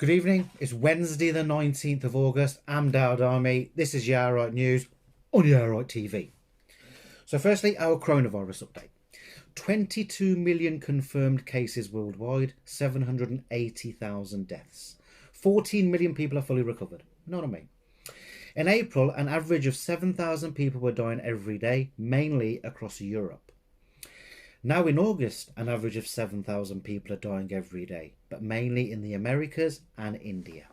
Good evening. It's Wednesday, the 19th of August. I'm Dowd Army. This is Yeah Right News on Yeah Right TV. So, firstly, our coronavirus update. 22 million confirmed cases worldwide, 780,000 deaths. 14 million people are fully recovered. You know what I mean? In April, an average of 7,000 people were dying every day, mainly across Europe. Now in August, an average of 7,000 people are dying every day, but mainly in the Americas and India.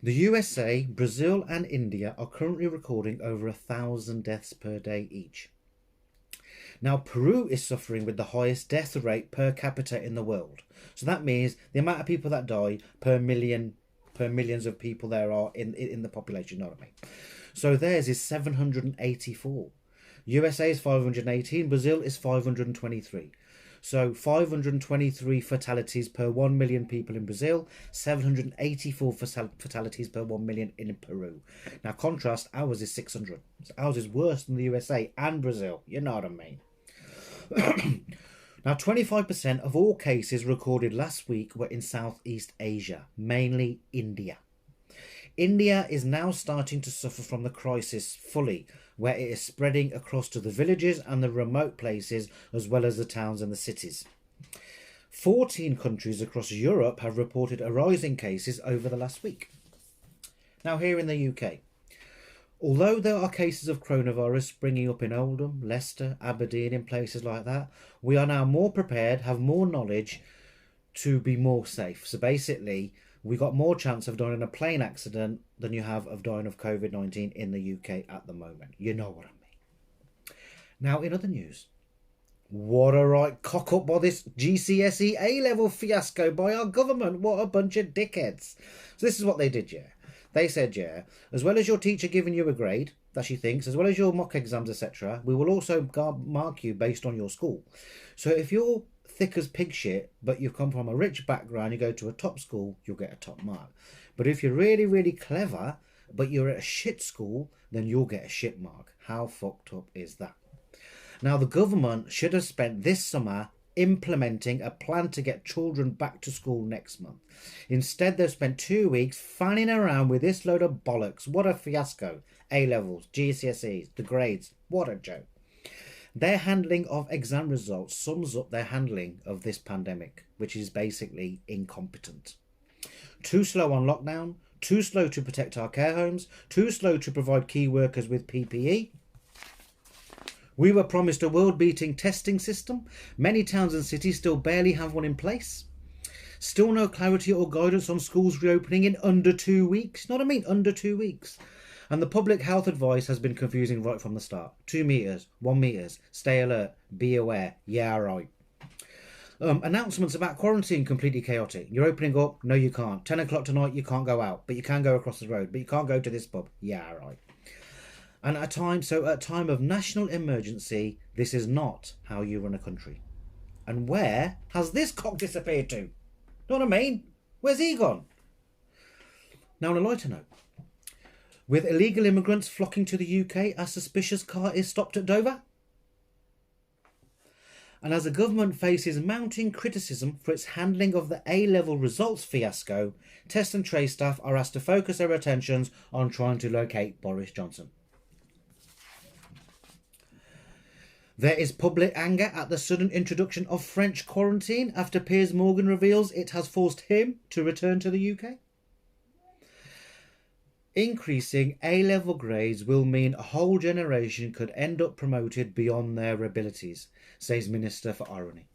The USA, Brazil and India are currently recording over 1,000 deaths per day each. Now Peru is suffering with the highest death rate per capita in the world. So that means the amount of people that die per millions of people there are in the population, you know what I mean? So theirs is 784. USA is 518, Brazil is 523. So 523 fatalities per 1 million people in Brazil, 784 fatalities per 1 million in Peru. Now contrast, ours is 600. So ours is worse than the USA and Brazil, you know what I mean. Now 25% of all cases recorded last week were in Southeast Asia, mainly India. India is now starting to suffer from the crisis fully, where it is spreading across to the villages and the remote places, as well as the towns and the cities. 14 countries across Europe have reported a rise in cases over the last week. Now here in the UK, although there are cases of coronavirus springing up in Oldham, Leicester, Aberdeen, in places like that, we are now more prepared, have more knowledge to be more safe. So basically, we got more chance of dying in a plane accident than you have of dying of COVID-19 in the UK at the moment. You know what I mean. Now, in other news, what a right cock up by this GCSE A-level fiasco by our government. What a bunch of dickheads. So this is what they did, yeah. They said, yeah, as well as your teacher giving you a grade that she thinks, as well as your mock exams, etc., we will also mark you based on your school. So if you're thick as pig shit, but you come from a rich background, you go to a top school, you'll get a top mark. But if you're really, really clever, but you're at a shit school, then you'll get a shit mark. How fucked up is that? Now, the government should have spent this summer implementing a plan to get children back to school next month. Instead, they've spent 2 weeks fanning around with this load of bollocks. What a fiasco. A-levels, GCSEs, the grades. What a joke. Their handling of exam results sums up their handling of this pandemic, which is basically incompetent. Too slow on lockdown, too slow to protect our care homes, too slow to provide key workers with PPE. We were promised a world-beating testing system. Many towns and cities still barely have one in place. Still no clarity or guidance on schools reopening in under 2 weeks. You know what I mean? Under 2 weeks. And the public health advice has been confusing right from the start. 2 meters, 1 meters, stay alert, be aware, yeah right. Announcements about quarantine completely chaotic. You're opening up, no you can't. 10 o'clock tonight you can't go out, but you can go across the road, but you can't go to this pub, yeah right. And at a time of national emergency, this is not how you run a country. And where has this cock disappeared to? Know what I mean? Where's he gone? Now on a lighter note, with illegal immigrants flocking to the UK, a suspicious car is stopped at Dover. And as the government faces mounting criticism for its handling of the A-level results fiasco, Test and Trace staff are asked to focus their attentions on trying to locate Boris Johnson. There is public anger at the sudden introduction of French quarantine after Piers Morgan reveals it has forced him to return to the UK. Increasing A-level grades will mean a whole generation could end up promoted beyond their abilities, says Minister for Irony.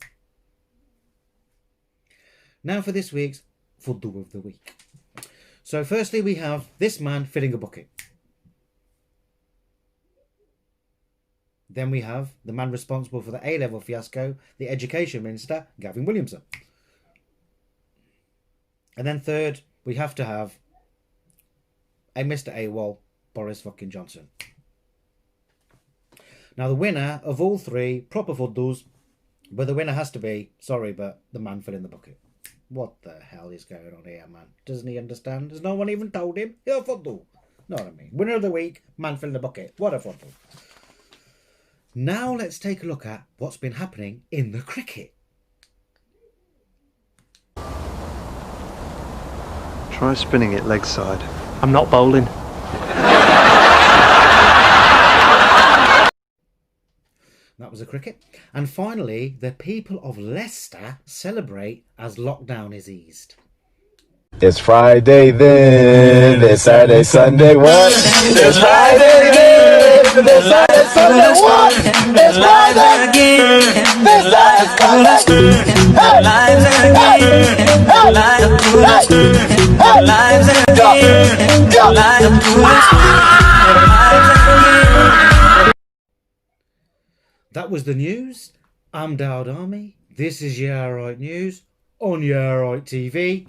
Now for this week's Fuddle of the Week. So firstly we have this man filling a bucket. Then we have the man responsible for the A-level fiasco, the Education Minister, Gavin Williamson. And then third, we have to have a Mr. AWOL, Boris fucking Johnson. Now the winner of all three, proper fuddles, but the winner has to be, sorry, but the man filling the bucket. What the hell is going on here, man? Doesn't he understand? Has no one even told him? You're a fuddle. Know what I mean? Winner of the week, man filling the bucket. What a fuddle. Now let's take a look at what's been happening in the cricket. Try spinning it leg side. I'm not bowling. That was a cricket. And finally, the people of Leicester celebrate as lockdown is eased. It's Friday then, it's Saturday, Sunday, what? It's Friday then, it's Saturday, Sunday, what? It's Friday again, it's Saturday, That was the news. I'm Dowd Army. This is Yeah Right News on Yeah Right TV.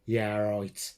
Yeah Right.